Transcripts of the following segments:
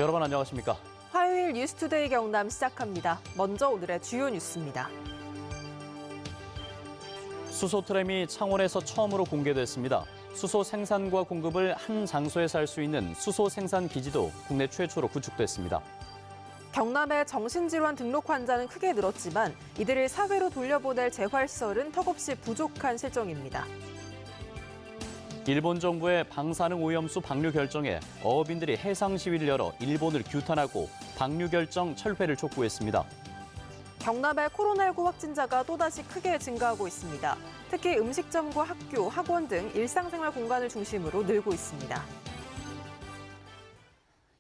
여러분 안녕하십니까? 화요일 뉴스투데이 경남 시작합니다. 먼저 오늘의 주요 뉴스입니다. 수소 트램이 창원에서 처음으로 공개됐습니다. 수소 생산과 공급을 한 장소에서 할 수 있는 수소 생산 기지도 국내 최초로 구축됐습니다. 경남의 정신질환 등록 환자는 크게 늘었지만 이들을 사회로 돌려보낼 재활시설은 턱없이 부족한 실정입니다. 일본 정부의 방사능 오염수 방류 결정에 어업인들이 해상 시위를 열어 일본을 규탄하고 방류 결정 철회를 촉구했습니다. 경남의 코로나19 확진자가 또다시 크게 증가하고 있습니다. 특히 음식점과 학교, 학원 등 일상생활 공간을 중심으로 늘고 있습니다.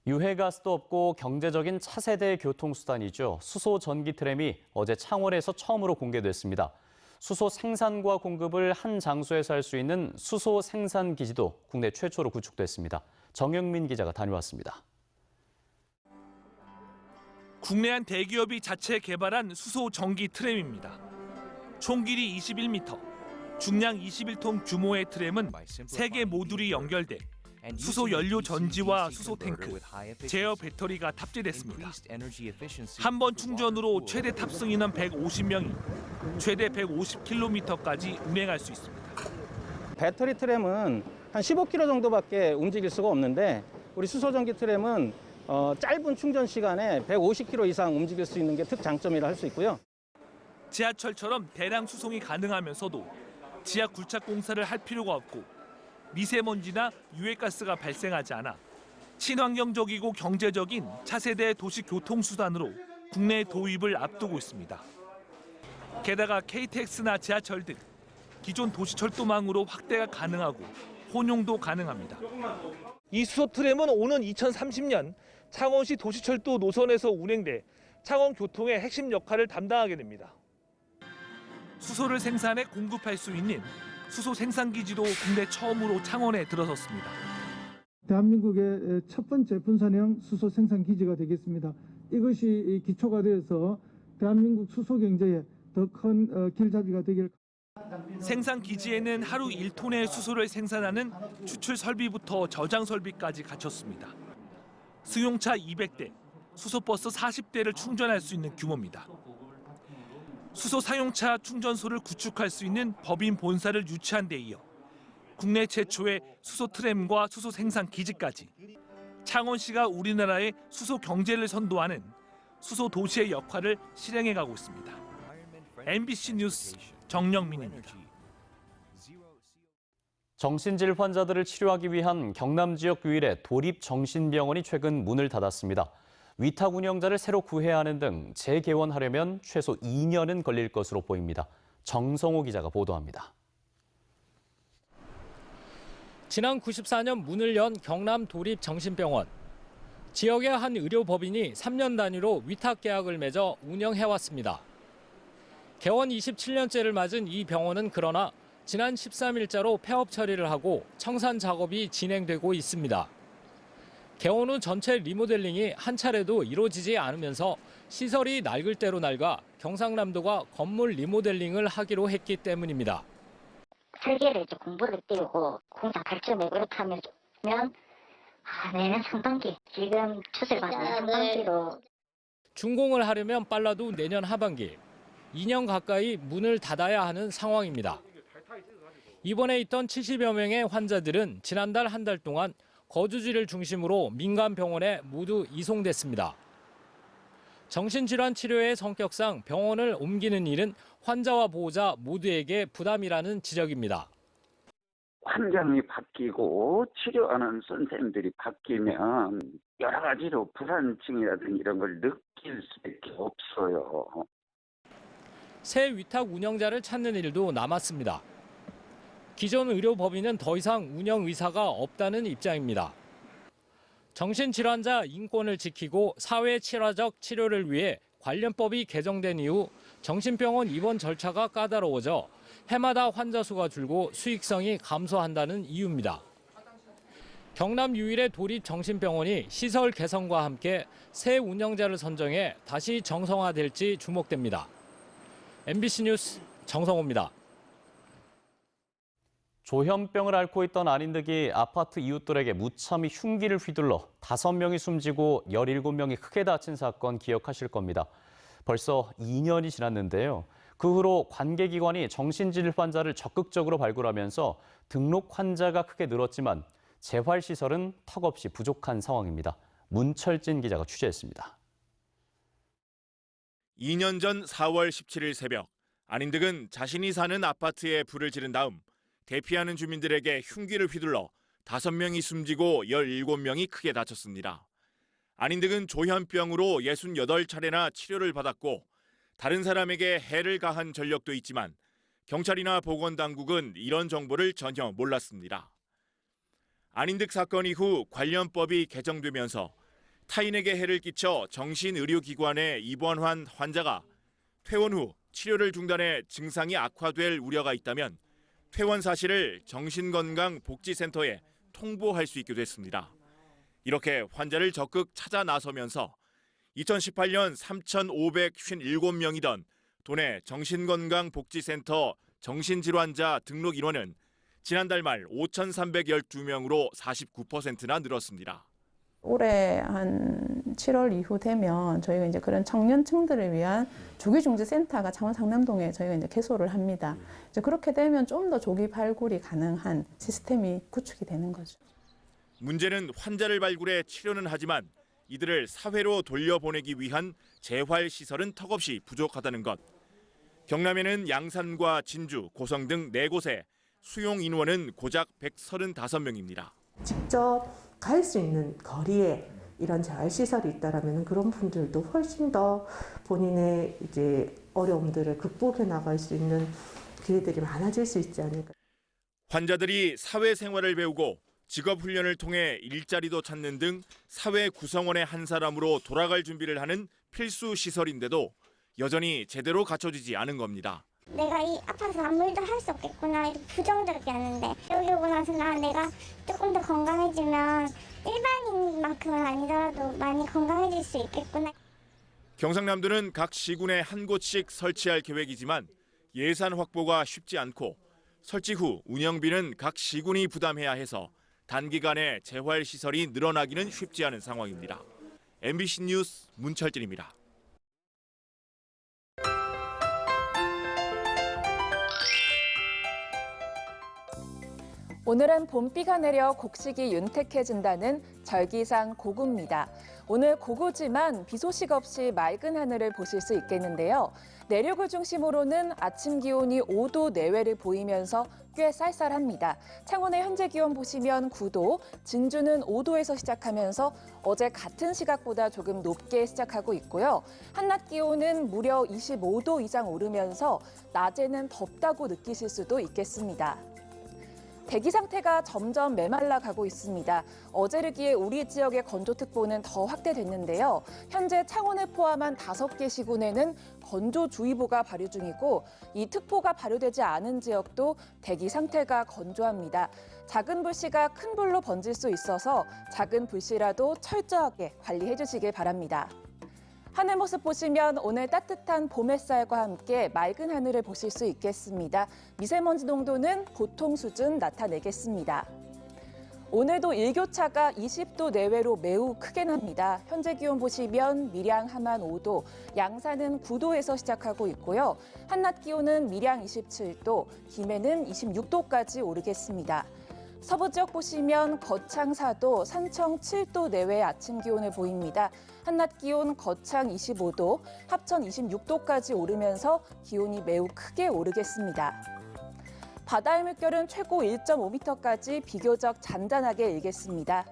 유해가스도 없고 경제적인 차세대 교통수단이죠. 수소 전기 트램이 어제 창원에서 처음으로 공개됐습니다. 수소 생산과 공급을 한 장소에서 할 수 있는 수소 생산 기지도 국내 최초로 구축됐습니다. 정영민 기자가 다녀왔습니다. 국내 한 대기업이 자체 개발한 수소 전기 트램입니다. 총 길이 21m, 중량 21톤 규모의 트램은 3개 모듈이 연결돼 수소 연료 전지와 수소 탱크, 제어 배터리가 탑재됐습니다. 한 번 충전으로 최대 탑승 인원 150명이 최대 150km까지 운행할 수 있습니다. 배터리 트램은 한 15km 정도밖에 움직일 수가 없는데 우리 수소전기 트램은 짧은 충전 시간에 150km 이상 움직일 수 있는 게 특장점이라 할 수 있고요. 지하철처럼 대량 수송이 가능하면서도 지하 굴착 공사를 할 필요가 없고 미세먼지나 유해가스가 발생하지 않아 친환경적이고 경제적인 차세대 도시 교통수단으로 국내 도입을 앞두고 있습니다. 게다가 KTX나 지하철 등 기존 도시철도망으로 확대가 가능하고 혼용도 가능합니다. 이 수소 트램은 오는 2030년 창원시 도시철도 노선에서 운행돼 창원 교통의 핵심 역할을 담당하게 됩니다. 수소를 생산해 공급할 수 있는 수소 생산 기지도 국내 처음으로 창원에 들어섰습니다. 대한민국의 첫 번째 분산형 수소 생산 기지가 되겠습니다. 이것이 기초가 되어서 대한민국 수소 경제에 더 큰 길잡이가 되길. 생산 기지에는 하루 1톤의 수소를 생산하는 추출 설비부터 저장 설비까지 갖췄습니다. 승용차 200대, 수소버스 40대를 충전할 수 있는 규모입니다. 수소 사용차 충전소를 구축할 수 있는 법인 본사를 유치한 데 이어 국내 최초의 수소 트램과 수소 생산 기지까지 창원시가 우리나라의 수소 경제를 선도하는 수소 도시의 역할을 실행해가고 있습니다. MBC 뉴스 정영민입니다. 정신질 환자들을 치료하기 위한 경남 지역 유일의 도립정신병원이 최근 문을 닫았습니다. 위탁 운영자를 새로 구해야 하는 등 재개원하려면 최소 2년은 걸릴 것으로 보입니다. 정성호 기자가 보도합니다. 지난 94년 문을 연 경남 도립정신병원. 지역의 한 의료법인이 3년 단위로 위탁 계약을 맺어 운영해왔습니다. 개원 27년째를 맞은 이 병원은 그러나 지난 13일자로 폐업 처리를 하고 청산 작업이 진행되고 있습니다. 개원 후 전체 리모델링이 한 차례도 이루어지지 않으면서 시설이 낡을 대로 낡아 경상남도가 건물 리모델링을 하기로 했기 때문입니다. 설계를 이제 공부를 띄우고 공사 발주를 그렇다면 내년 상반기, 지금 추세받는 상반기로. 준공을 하려면 빨라도 내년 하반기, 2년 가까이 문을 닫아야 하는 상황입니다. 입원해 있던 70여 명의 환자들은 지난달 한 달 동안 거주지를 중심으로 민간 병원에 모두 이송됐습니다. 정신질환 치료의 성격상 병원을 옮기는 일은 환자와 보호자 모두에게 부담이라는 지적입니다. 환경이 바뀌고 치료하는 선생님들이 바뀌면 여러 가지로 불안증이라든지 이런 걸 느낄 수밖에 없어요. 새 위탁 운영자를 찾는 일도 남았습니다. 기존 의료법인은 더 이상 운영 의사가 없다는 입장입니다. 정신질환자 인권을 지키고 사회 친화적 치료를 위해 관련법이 개정된 이후 정신병원 입원 절차가 까다로워져 해마다 환자 수가 줄고 수익성이 감소한다는 이유입니다. 경남 유일의 도립정신병원이 시설 개선과 함께 새 운영자를 선정해 다시 정상화될지 주목됩니다. MBC 뉴스 정성호입니다. 조현병을 앓고 있던 안인득이 아파트 이웃들에게 무참히 흉기를 휘둘러 5명이 숨지고 17명이 크게 다친 사건 기억하실 겁니다. 벌써 2년이 지났는데요. 그 후로 관계기관이 정신질환 환자를 적극적으로 발굴하면서 등록 환자가 크게 늘었지만 재활시설은 턱없이 부족한 상황입니다. 문철진 기자가 취재했습니다. 2년 전 4월 17일 새벽, 안인득은 자신이 사는 아파트에 불을 지른 다음 대피하는 주민들에게 흉기를 휘둘러 5명이 숨지고 17명이 크게 다쳤습니다. 안인득은 조현병으로 68차례나 치료를 받았고 다른 사람에게 해를 가한 전력도 있지만 경찰이나 보건당국은 이런 정보를 전혀 몰랐습니다. 안인득 사건 이후 관련법이 개정되면서 타인에게 해를 끼쳐 정신의료기관에 입원한 환자가 퇴원 후 치료를 중단해 증상이 악화될 우려가 있다면 퇴원 사실을 정신건강복지센터에 통보할 수 있게 됐습니다. 이렇게 환자를 적극 찾아 나서면서 2018년 3,557명이던 도내 정신건강복지센터 정신질환자 등록 인원은 지난달 말 5,312명으로 49%나 늘었습니다. 올해 한 7월 이후 되면 저희가 이제 그런 청년층들을 위한 조기중지센터가 창원 상남동에 저희가 이제 개소를 합니다. 이제 그렇게 되면 좀 더 조기 발굴이 가능한 시스템이 구축이 되는 거죠. 문제는 환자를 발굴해 치료는 하지만 이들을 사회로 돌려보내기 위한 재활시설은 턱없이 부족하다는 것. 경남에는 양산과 진주, 고성 등 4곳에 수용 인원은 고작 135명입니다. 직접 갈 수 있는 거리에 이런 재활시설이 있다라면 그런 분들도 훨씬 더 본인의 이제 어려움들을 극복해 나갈 수 있는 기회들이 많아질 수 있지 않을까. 환자들이 사회생활을 배우고 직업훈련을 통해 일자리도 찾는 등 사회 구성원의 한 사람으로 돌아갈 준비를 하는 필수 시설인데도 여전히 제대로 갖춰지지 않은 겁니다. 내가 이 아파서 아무 일도 할 수 없겠구나 이렇게 부정적이 하는데 여기 오고 나서 내가 조금 더 건강해지면 일반인만큼은 아니더라도 많이 건강해질 수 있겠구나. 경상남도는 각 시군에 한 곳씩 설치할 계획이지만 예산 확보가 쉽지 않고 설치 후 운영비는 각 시군이 부담해야 해서 단기간에 재활시설이 늘어나기는 쉽지 않은 상황입니다. MBC 뉴스 문철진입니다. 오늘은 봄비가 내려 곡식이 윤택해진다는 절기상 고구입니다. 오늘 고구지만 비 소식 없이 맑은 하늘을 보실 수 있겠는데요. 내륙을 중심으로는 아침 기온이 5도 내외를 보이면서 꽤 쌀쌀합니다. 창원의 현재 기온 보시면 9도, 진주는 5도에서 시작하면서 어제 같은 시각보다 조금 높게 시작하고 있고요. 한낮 기온은 무려 25도 이상 오르면서 낮에는 덥다고 느끼실 수도 있겠습니다. 대기 상태가 점점 메말라 가고 있습니다. 어제를 기해 우리 지역의 건조특보는 더 확대됐는데요. 현재 창원을 포함한 5개 시군에는 건조주의보가 발효 중이고 이 특보가 발효되지 않은 지역도 대기 상태가 건조합니다. 작은 불씨가 큰 불로 번질 수 있어서 작은 불씨라도 철저하게 관리해 주시길 바랍니다. 하늘 모습 보시면 오늘 따뜻한 봄 햇살과 함께 맑은 하늘을 보실 수 있겠습니다. 미세먼지 농도는 보통 수준 나타내겠습니다. 오늘도 일교차가 20도 내외로 매우 크게 납니다. 현재 기온 보시면 밀양 함안 5도, 양산은 9도에서 시작하고 있고요. 한낮 기온은 밀양 27도, 김해는 26도까지 오르겠습니다. 서부 지역 보시면 거창 4도, 산청 7도 내외의 아침 기온을 보입니다. 한낮 기온 거창 25도, 합천 26도까지 오르면서 기온이 매우 크게 오르겠습니다. 바다의 물결은 최고 1.5m까지 비교적 잔잔하게 일겠습니다.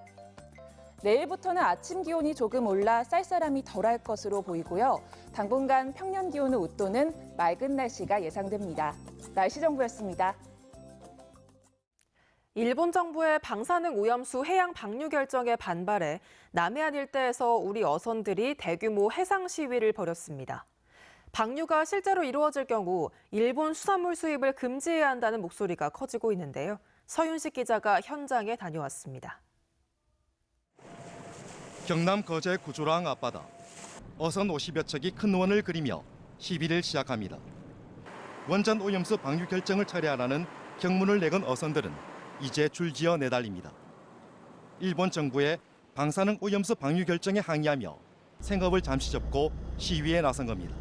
내일부터는 아침 기온이 조금 올라 쌀쌀함이 덜할 것으로 보이고요. 당분간 평년 기온을 웃도는 맑은 날씨가 예상됩니다. 날씨 정보였습니다. 일본 정부의 방사능 오염수 해양 방류 결정에 반발해 남해안 일대에서 우리 어선들이 대규모 해상 시위를 벌였습니다. 방류가 실제로 이루어질 경우 일본 수산물 수입을 금지해야 한다는 목소리가 커지고 있는데요. 서윤식 기자가 현장에 다녀왔습니다. 경남 거제 구조랑 앞바다. 어선 50여 척이 큰 원을 그리며 시위를 시작합니다. 원전 오염수 방류 결정을 철회하라는 경문을 내건 어선들은 이제 줄지어 내달립니다. 일본 정부의 방사능 오염수 방류 결정에 항의하며 생업을 잠시 접고 시위에 나선 겁니다.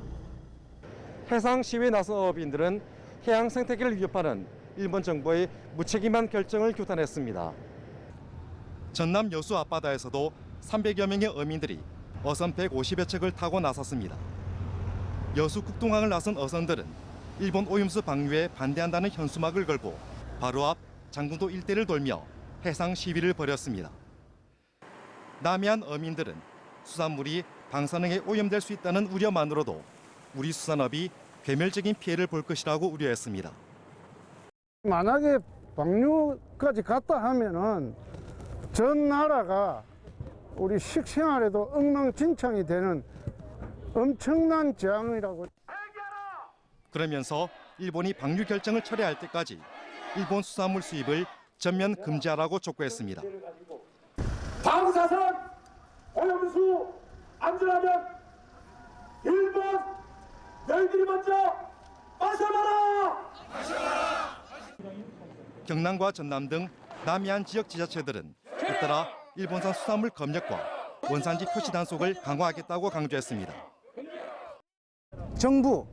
해상 시위에 나선 어업인들은 해양 생태계를 위협하는 일본 정부의 무책임한 결정을 규탄했습니다. 전남 여수 앞바다에서도 300여 명의 어민들이 어선 150여 척을 타고 나섰습니다. 여수 국동항을 나선 어선들은 일본 오염수 방류에 반대한다는 현수막을 걸고 바로 앞 장군도 일대를 돌며 해상 시위를 벌였습니다. 남해안 어민들은 수산물이 방사능에 오염될 수 있다는 우려만으로도 우리 수산업이 괴멸적인 피해를 볼 것이라고 우려했습니다. 만약에 방류까지 갔다 하면은 전 나라가 우리 식생활에도 엉망진창이 되는 엄청난 재앙이라고. 그러면서 일본이 방류 결정을 철회할 때까지 일본 수산물 수입을 전면 금지하라고 촉구했습니다. 방사선 오염수 안전하면 일본 너희들이 먼저 마셔봐라! 경남과 전남 등 남해안 지역 지자체들은 잇따라 일본산 수산물 검역과 원산지 표시 단속을 강화하겠다고 강조했습니다. 정부,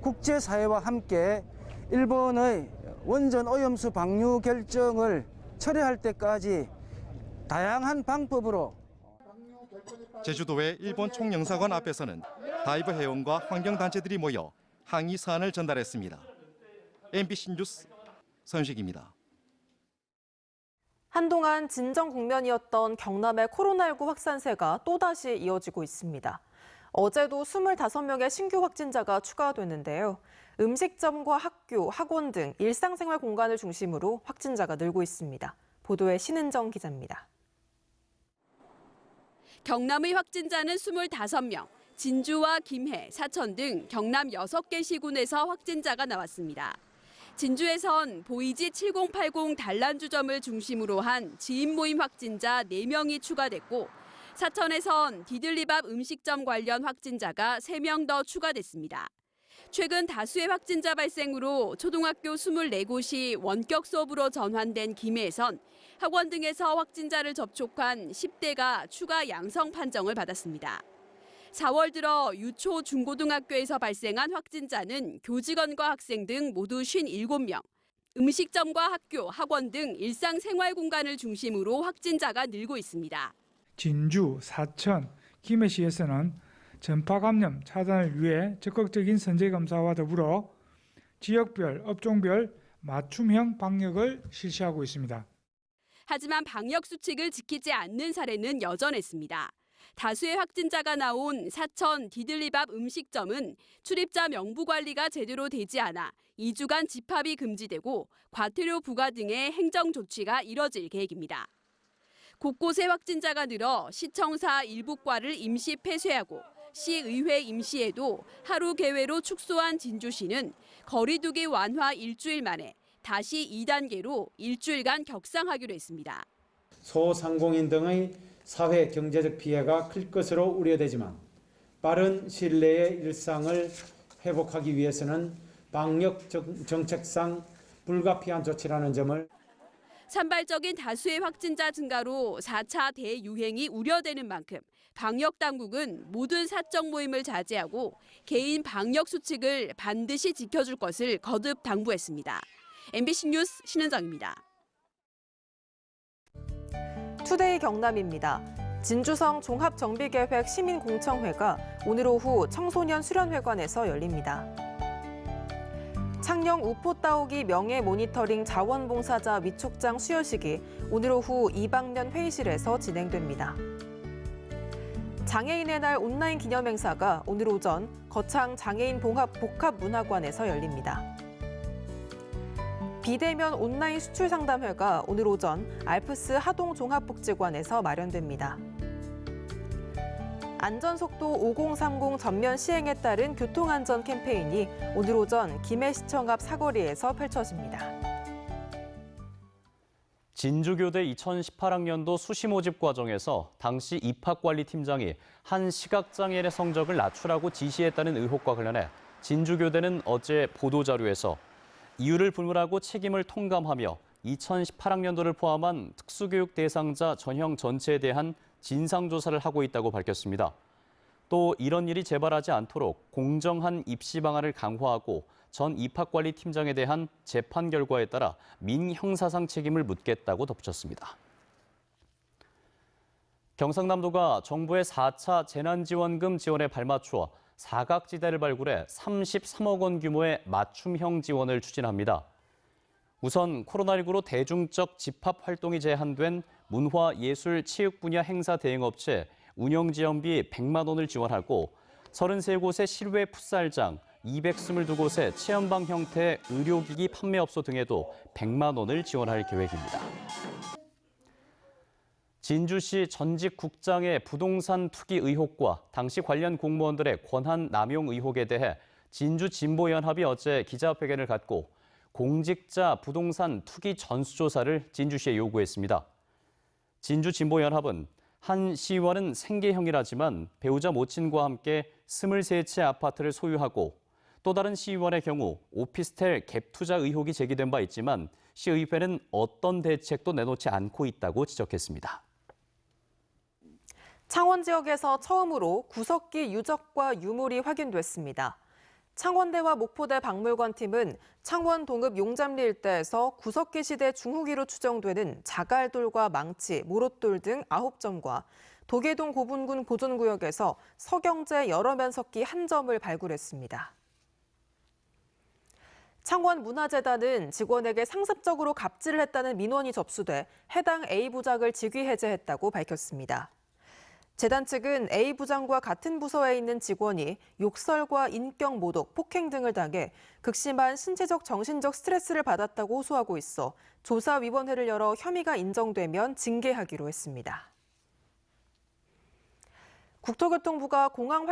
국제사회와 함께 일본의 원전 오염수 방류 결정을 철회할 때까지 다양한 방법으로 제주도의 일본 총영사관 앞에서는 다이버 회원과 환경단체들이 모여 항의 사안을 전달했습니다. MBC 뉴스 선식입니다. 한동안 진정 국면이었던 경남의 코로나19 확산세가 또다시 이어지고 있습니다. 어제도 25명의 신규 확진자가 추가됐는데요. 음식점과 학교, 학원 등 일상생활 공간을 중심으로 확진자가 늘고 있습니다. 보도에 신은정 기자입니다. 경남의 확진자는 25명, 진주와 김해, 사천 등 경남 6개 시군에서 확진자가 나왔습니다. 진주에선 보이지 7080 단란주점을 중심으로 한 지인 모임 확진자 4명이 추가됐고, 사천에선 디들리밥 음식점 관련 확진자가 3명 더 추가됐습니다. 최근 다수의 확진자 발생으로 초등학교 24곳이 원격 수업으로 전환된 김해에선 학원 등에서 확진자를 접촉한 10대가 추가 양성 판정을 받았습니다. 4월 들어 유초 중고등학교에서 발생한 확진자는 교직원과 학생 등 모두 57명. 음식점과 학교, 학원 등 일상생활 공간을 중심으로 확진자가 늘고 있습니다. 진주, 사천, 김해시에서는 전파 감염 차단을 위해 적극적인 선제 검사와 더불어 지역별, 업종별 맞춤형 방역을 실시하고 있습니다. 하지만 방역 수칙을 지키지 않는 사례는 여전했습니다. 다수의 확진자가 나온 사천 디들리밥 음식점은 출입자 명부 관리가 제대로 되지 않아 2주간 집합이 금지되고 과태료 부과 등의 행정 조치가 이뤄질 계획입니다. 곳곳에 확진자가 늘어 시청사 일부 과를 임시 폐쇄하고 시의회 임시에도 하루 개회로 축소한 진주시는 거리두기 완화 일주일 만에 다시 2단계로 일주일간 격상하기로 했습니다. 소상공인 등의 사회 경제적 피해가 클 것으로 우려되지만 빠른 시일 내에 일상을 회복하기 위해서는 방역 정책상 불가피한 조치라는 점을 산발적인 다수의 확진자 증가로 4차 대유행이 우려되는 만큼 방역 당국은 모든 사적 모임을 자제하고 개인 방역 수칙을 반드시 지켜줄 것을 거듭 당부했습니다. MBC 뉴스 신은정입니다. 투데이 경남입니다. 진주성 종합정비계획 시민공청회가 오늘 오후 청소년 수련회관에서 열립니다. 창녕 우포 따오기 명예 모니터링 자원봉사자 위촉장 수여식이 오늘 오후 2학년 회의실에서 진행됩니다. 장애인의 날 온라인 기념행사가 오늘 오전 거창 장애인 복합문화관에서 열립니다. 비대면 온라인 수출 상담회가 오늘 오전 알프스 하동종합복지관에서 마련됩니다. 안전속도 5030 전면 시행에 따른 교통안전 캠페인이 오늘 오전 김해시청 앞 사거리에서 펼쳐집니다. 진주교대 2018학년도 수시 모집 과정에서 당시 입학관리팀장이 한 시각장애인의 성적을 낮추라고 지시했다는 의혹과 관련해 진주교대는 어제 보도자료에서 이유를 불문하고 책임을 통감하며 2018학년도를 포함한 특수교육 대상자 전형 전체에 대한 진상조사를 하고 있다고 밝혔습니다. 또 이런 일이 재발하지 않도록 공정한 입시 방안을 강화하고 전 입학관리팀장에 대한 재판 결과에 따라 민형사상 책임을 묻겠다고 덧붙였습니다. 경상남도가 정부의 4차 재난지원금 지원에 발맞추어 사각지대를 발굴해 33억 원 규모의 맞춤형 지원을 추진합니다. 우선 코로나19로 대중적 집합 활동이 제한된 문화, 예술, 체육 분야 행사 대행업체 운영지원비 100만 원을 지원하고 33곳의 실외 풋살장, 222곳의 체험방 형태의 의료기기 판매업소 등에도 100만 원을 지원할 계획입니다. 진주시 전직 국장의 부동산 투기 의혹과 당시 관련 공무원들의 권한 남용 의혹에 대해 진주진보연합이 어제 기자회견을 갖고 공직자 부동산 투기 전수조사를 진주시에 요구했습니다. 진주진보연합은 한 시의원은 생계형이라지만 배우자 모친과 함께 23채 아파트를 소유하고 또 다른 시의원의 경우 오피스텔 갭 투자 의혹이 제기된 바 있지만 시의회는 어떤 대책도 내놓지 않고 있다고 지적했습니다. 창원 지역에서 처음으로 구석기 유적과 유물이 확인됐습니다. 창원대와 목포대 박물관팀은 창원 동읍 용잡리 일대에서 구석기 시대 중후기로 추정되는 자갈돌과 망치, 모롯돌 등 9점과 도계동 고분군 보존구역에서 서경제 여러 면석기 1점을 발굴했습니다. 창원문화재단은 직원에게 상습적으로 갑질을 했다는 민원이 접수돼 해당 A부장을 직위 해제했다고 밝혔습니다. 재단 측은 A부장과 같은 부서에 있는 직원이 욕설과 인격 모독, 폭행 등을 당해 극심한 신체적, 정신적 스트레스를 받았다고 호소하고 있어 조사위원회를 열어 혐의가 인정되면 징계하기로 했습니다. 국토교통부가 공항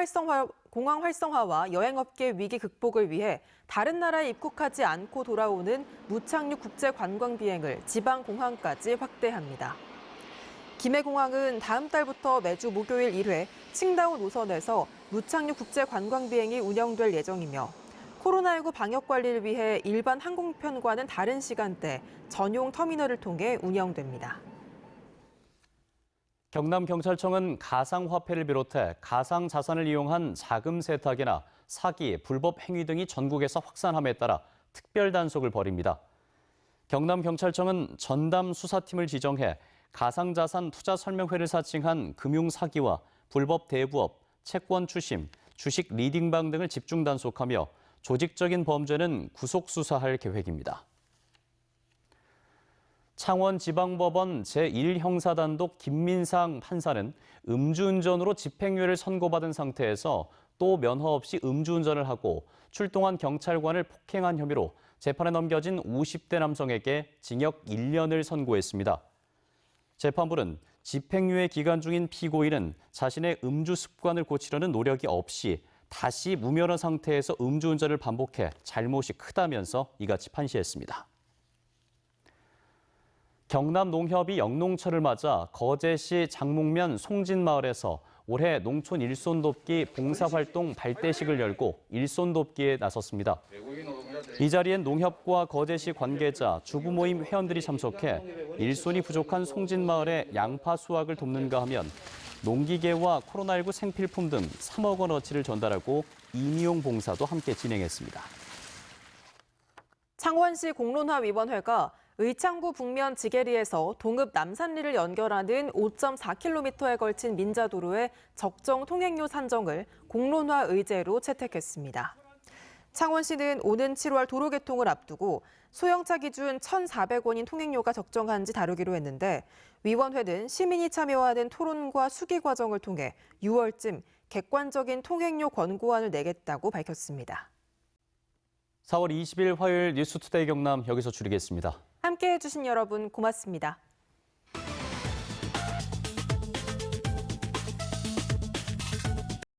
활성화와 여행업계 위기 극복을 위해 다른 나라에 입국하지 않고 돌아오는 무착륙 국제관광 비행을 지방공항까지 확대합니다. 김해공항은 다음 달부터 매주 목요일 1회 칭다오 노선에서 무착륙 국제관광 비행이 운영될 예정이며 코로나19 방역 관리를 위해 일반 항공편과는 다른 시간대 전용 터미널을 통해 운영됩니다. 경남경찰청은 가상화폐를 비롯해 가상자산을 이용한 자금 세탁이나 사기, 불법 행위 등이 전국에서 확산함에 따라 특별 단속을 벌입니다. 경남경찰청은 전담 수사팀을 지정해 가상자산 투자 설명회를 사칭한 금융 사기와 불법 대부업, 채권 추심, 주식 리딩방 등을 집중 단속하며 조직적인 범죄는 구속 수사할 계획입니다. 창원지방법원 제1형사단독 김민상 판사는 음주운전으로 집행유예를 선고받은 상태에서 또 면허 없이 음주운전을 하고 출동한 경찰관을 폭행한 혐의로 재판에 넘겨진 50대 남성에게 징역 1년을 선고했습니다. 재판부는 집행유예 기간 중인 피고인은 자신의 음주 습관을 고치려는 노력이 없이 다시 무면허 상태에서 음주운전을 반복해 잘못이 크다면서 이같이 판시했습니다. 경남농협이 영농철을 맞아 거제시 장목면 송진마을에서 올해 농촌 일손 돕기 봉사활동 발대식을 열고 일손 돕기에 나섰습니다. 이 자리엔 농협과 거제시 관계자, 주부 모임 회원들이 참석해 일손이 부족한 송진마을의 양파 수확을 돕는가 하면 농기계와 코로나19 생필품 등 3억 원어치를 전달하고 임용 봉사도 함께 진행했습니다. 창원시 공론화위원회가 의창구 북면 지게리에서 동읍 남산리를 연결하는 5.4km에 걸친 민자도로의 적정 통행료 산정을 공론화 의제로 채택했습니다. 창원시는 오는 7월 도로 개통을 앞두고 소형차 기준 1,400원인 통행료가 적정한지 다루기로 했는데 위원회는 시민이 참여하는 토론과 수기 과정을 통해 6월쯤 객관적인 통행료 권고안을 내겠다고 밝혔습니다. 4월 20일 화요일 뉴스투데이 경남 여기서 줄이겠습니다. 함께해 주신 여러분 고맙습니다.